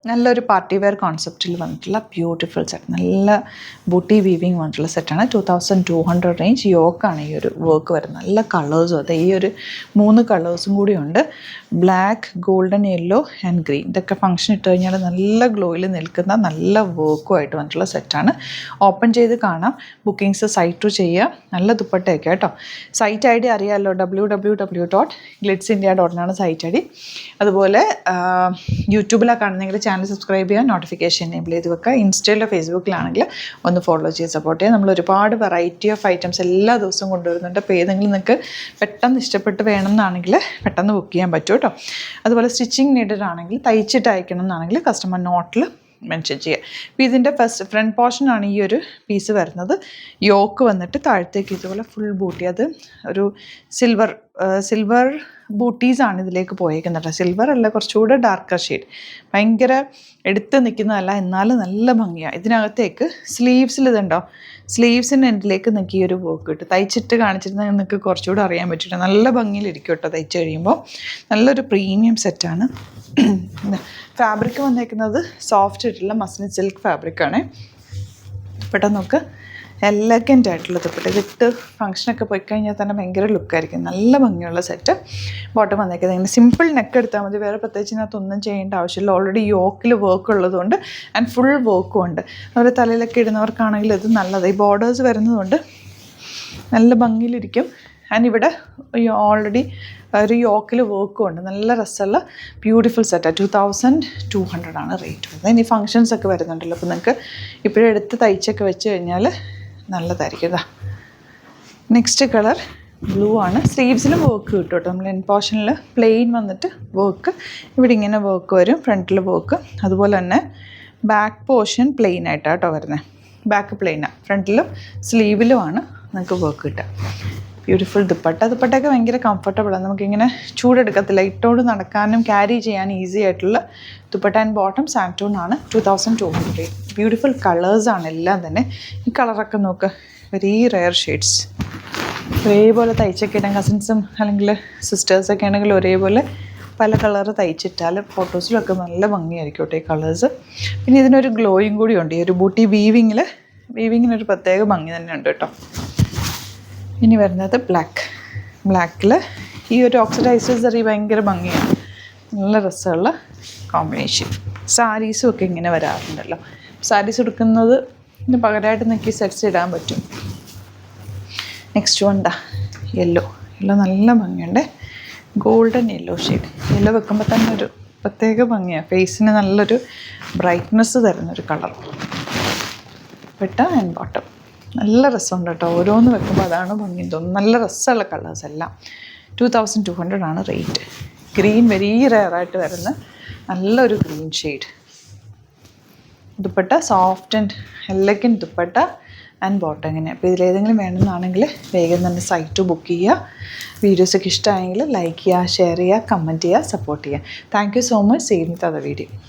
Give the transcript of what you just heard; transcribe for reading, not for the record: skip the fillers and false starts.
നല്ലൊരു party wear കോൺസെപ്റ്റിൽ വന്നിട്ടുള്ള beautiful set, നല്ല ബൂട്ടി വീവിങ് വന്നിട്ടുള്ള സെറ്റാണ്. 2200 റേഞ്ച്. യോക്കാണ് ഈ ഒരു വർക്ക് വരുന്നത്. നല്ല കളേഴ്സും അതെ, ഈ ഒരു 3 കളേഴ്സും കൂടി ഉണ്ട്. Black, golden yellow and green. ഇതൊക്കെ ഫംഗ്ഷൻ ഇട്ട് കഴിഞ്ഞാൽ നല്ല ഗ്ലോയിൽ നിൽക്കുന്ന നല്ല വർക്കുമായിട്ട് വന്നിട്ടുള്ള സെറ്റാണ്. ഓപ്പൺ ചെയ്ത് കാണാം. ബുക്കിങ്സ് സൈറ്റ് ടു ചെയ്യുക. നല്ല ദുപ്പട്ടയൊക്കെ കേട്ടോ. സൈറ്റ് ഐ ഡി അറിയാമല്ലോ, www.glitzindia.in സൈറ്റ് ഐ ഡി. അതുപോലെ യൂട്യൂബിലാണ് കാണുന്നെങ്കിൽ ചാനൽ സബ്സ്ക്രൈബ് ചെയ്യുക, നോട്ടിഫിക്കേഷൻ എനേബിൾ ചെയ്ത് വെക്കുക. ഇൻസ്റ്റയിലോ ഫേസ്ബുക്കിലാണെങ്കിൽ ഒന്ന് ഫോളോ ചെയ്ത് സപ്പോർട്ട് ചെയ്യുക. നമ്മൾ ഒരുപാട് വെറൈറ്റി ഓഫ് ഐറ്റംസ് എല്ലാ ദിവസവും കൊണ്ടുവരുന്നുണ്ട്. അപ്പോൾ ഏതെങ്കിലും നിങ്ങൾക്ക് പെട്ടെന്ന് ഇഷ്ടപ്പെട്ട് വേണമെന്നാണെങ്കിൽ പെട്ടെന്ന് ബുക്ക് ചെയ്യാൻ പറ്റും കേട്ടോ. അതുപോലെ സ്റ്റിച്ചിങ് നീഡഡ് ആണെങ്കിൽ, തയ്ച്ചിട്ട് അയക്കണം എന്നാണെങ്കിൽ കസ്റ്റമർ നോട്ടിൽ മെൻഷൻ ചെയ്യുക. അപ്പോൾ ഇതിൻ്റെ ഫ്രണ്ട് പോർഷനാണ് ഈ ഒരു പീസ് വരുന്നത്. യോക്ക് വന്നിട്ട് താഴത്തേക്ക് ഇതുപോലെ ഫുൾ ബൂട്ടി, അത് ഒരു സിൽവർ ബൂട്ടീസാണ് ഇതിലേക്ക് പോയേക്കുന്നത്. സിൽവർ അല്ല, കുറച്ചുകൂടെ ഡാർക്കർ ഷെയ്ഡ്. ഭയങ്കര എടുത്ത് നിൽക്കുന്നതല്ല, എന്നാലും നല്ല ഭംഗിയാണ്. ഇതിനകത്തേക്ക് സ്ലീവ്സിൽ ഇതുണ്ടോ, സ്ലീവ്സിൻ്റെ എൻഡിലേക്ക് നിങ്ങൾക്ക് ഈ ഒരു വർക്ക് കിട്ടും. തയ്ച്ചിട്ട് കാണിച്ചിരുന്നാൽ നിങ്ങൾക്ക് കുറച്ചുകൂടെ അറിയാൻ പറ്റില്ല. നല്ല ഭംഗിയിലിരിക്കും കേട്ടോ തയ്ച്ച് കഴിയുമ്പോൾ. നല്ലൊരു പ്രീമിയം സെറ്റാണ്. ഫാബ്രിക് വന്നേക്കുന്നത് സോഫ്റ്റ് ആയിട്ടുള്ള മസ്ലിൻ സിൽക്ക് ഫാബ്രിക്കാണ്. പെട്ടെന്ന് നോക്ക്, എലഗൻ്റ് ആയിട്ടുള്ള ദുപ്പട്ട. ഇതിട്ട് ഫംഗ്ഷനൊക്കെ പോയി കഴിഞ്ഞാൽ തന്നെ ഭയങ്കര ലുക്കായിരിക്കും. നല്ല ഭംഗിയുള്ള സെറ്റ്. ബോട്ടം വന്നേക്കുന്നത് ഇങ്ങനെ സിമ്പിൾ നെക്ക് എടുത്താൽ മതി. വേറെ പ്രത്യേകിച്ച് ഇതിനകത്തൊന്നും ചെയ്യേണ്ട ആവശ്യമില്ല. ഓൾറെഡി യോക്കിൽ വർക്ക് ഉള്ളതുകൊണ്ട് ആൻഡ് ഫുൾ വർക്കും ഉണ്ട്. അവർ തലയിലൊക്കെ ഇടുന്നവർക്കാണെങ്കിൽ ഇത് നല്ലത്. ഈ ബോർഡേഴ്സ് വരുന്നതുകൊണ്ട് നല്ല ഭംഗിയിലിരിക്കും. ആൻഡ് ഇവിടെ ഓൾറെഡി ഒരു യോക്കിൽ വർക്കും ഉണ്ട്. നല്ല രസമുള്ള ബ്യൂട്ടിഫുൾ സെറ്റാണ്. 2200 റേറ്റ് വരുന്നത്. ഇനി ഫങ്ഷൻസ് ഒക്കെ വരുന്നുണ്ടല്ലോ, അപ്പോൾ നിങ്ങൾക്ക് ഇപ്പോഴും എടുത്ത് തയ്ച്ചൊക്കെ വെച്ച് കഴിഞ്ഞാൽ നല്ലതായിരിക്കും. ഇതാ നെക്സ്റ്റ് കളർ ബ്ലൂ ആണ്. സ്ലീവ്സിലും വർക്ക് കിട്ടും കേട്ടോ. നമ്മൾ എൻ പോർഷനിൽ പ്ലെയിൻ വന്നിട്ട് വർക്ക്, ഇവിടെ ഇങ്ങനെ വർക്ക് വരും, ഫ്രണ്ടിൽ വർക്ക്. അതുപോലെ തന്നെ ബാക്ക് പോർഷൻ പ്ലെയിൻ ആയിട്ടാണ് കേട്ടോ വരുന്നത്. ബാക്ക് പ്ലെയിനാണ്, ഫ്രണ്ടിലും സ്ലീവിലുമാണ് നിങ്ങൾക്ക് വർക്ക് കിട്ടുക. ബ്യൂട്ടിഫുൾ ദുപ്പട്ടയൊക്കെ ഭയങ്കര കംഫർട്ടബിളാണ്. നമുക്കിങ്ങനെ ചൂടെടുക്കത്തില്ല. ഇട്ടോണ്ട് നടക്കാനും ക്യാരി ചെയ്യാനും ഈസി ആയിട്ടുള്ള ദുപ്പട്ട. ആൻഡ് ബോട്ടം സാൻറ്റോൺ ആണ്. 2200. ബ്യൂട്ടിഫുൾ കളേഴ്സാണ് എല്ലാം തന്നെ. ഈ കളറൊക്കെ നോക്ക്, വെരി റെയർ ഷെയ്ഡ്സ്. ഒരേപോലെ തയ്ച്ചൊക്കെ ഇടാൻ കസിൻസും അല്ലെങ്കിൽ സിസ്റ്റേഴ്സൊക്കെ ആണെങ്കിൽ ഒരേപോലെ പല കളറ് തയ്ച്ചിട്ടാൽ ഫോട്ടോസിലൊക്കെ നല്ല ഭംഗിയായിരിക്കും കേട്ടോ ഈ കളേഴ്സ്. പിന്നെ ഇതിനൊരു ഗ്ലോയും കൂടി ഉണ്ട്. ഈ ഒരു ബൂട്ടി വീവിങ്ങിനൊരു പ്രത്യേക ഭംഗി തന്നെ ഉണ്ട് കേട്ടോ. ഇനി വരുന്നത് ബ്ലാക്കിൽ ഈ ഒരു ഓക്സിഡൈസ്ഡ് സറി ഭയങ്കര ഭംഗിയാണ്. നല്ല രസമുള്ള കോമ്പിനേഷൻ. സാരീസും ഒക്കെ ഇങ്ങനെ വരാറുണ്ടല്ലോ. സാരീസ് എടുക്കുന്നത് ഇതിന് പകരമായിട്ട് നിങ്ങൾക്ക് ഈ സെറ്റ്സ് ഇടാൻ പറ്റും. നെക്സ്റ്റ് വണ്ടാ യെല്ലോ നല്ല ഭംഗിയുണ്ട്. Golden yellow shade. യെല്ലോ വെക്കുമ്പോൾ തന്നെ ഒരു പ്രത്യേക ഭംഗിയാണ്. ഫേസിന് നല്ലൊരു ബ്രൈറ്റ്നെസ് തരുന്നൊരു കളർ. പെട്ട ആൻഡ് ബോട്ടം നല്ല രസമുണ്ട് കേട്ടോ. ഓരോന്ന് വെക്കുമ്പോൾ അതാണ് ഭംഗി തോന്നുന്നു. നല്ല രസമുള്ള കളേഴ്സ് എല്ലാം. 2200 റേറ്റ്. ഗ്രീൻ വെരി റെയറായിട്ട് വരുന്ന നല്ലൊരു green shade. Dupatta soft and elegant dupatta and bottom ഇങ്ങനെ. അപ്പോൾ ഇതിലേതെങ്കിലും വേണമെന്നാണെങ്കിൽ വേഗം തന്നെ സൈറ്റ് ബുക്ക് ചെയ്യുക. വീഡിയോസൊക്കെ ഇഷ്ടമായെങ്കിൽ ലൈക്ക് ചെയ്യുക, ഷെയർ ചെയ്യുക, കമൻറ്റ് ചെയ്യുക, സപ്പോർട്ട് ചെയ്യുക. Thank you so much. See you with other video.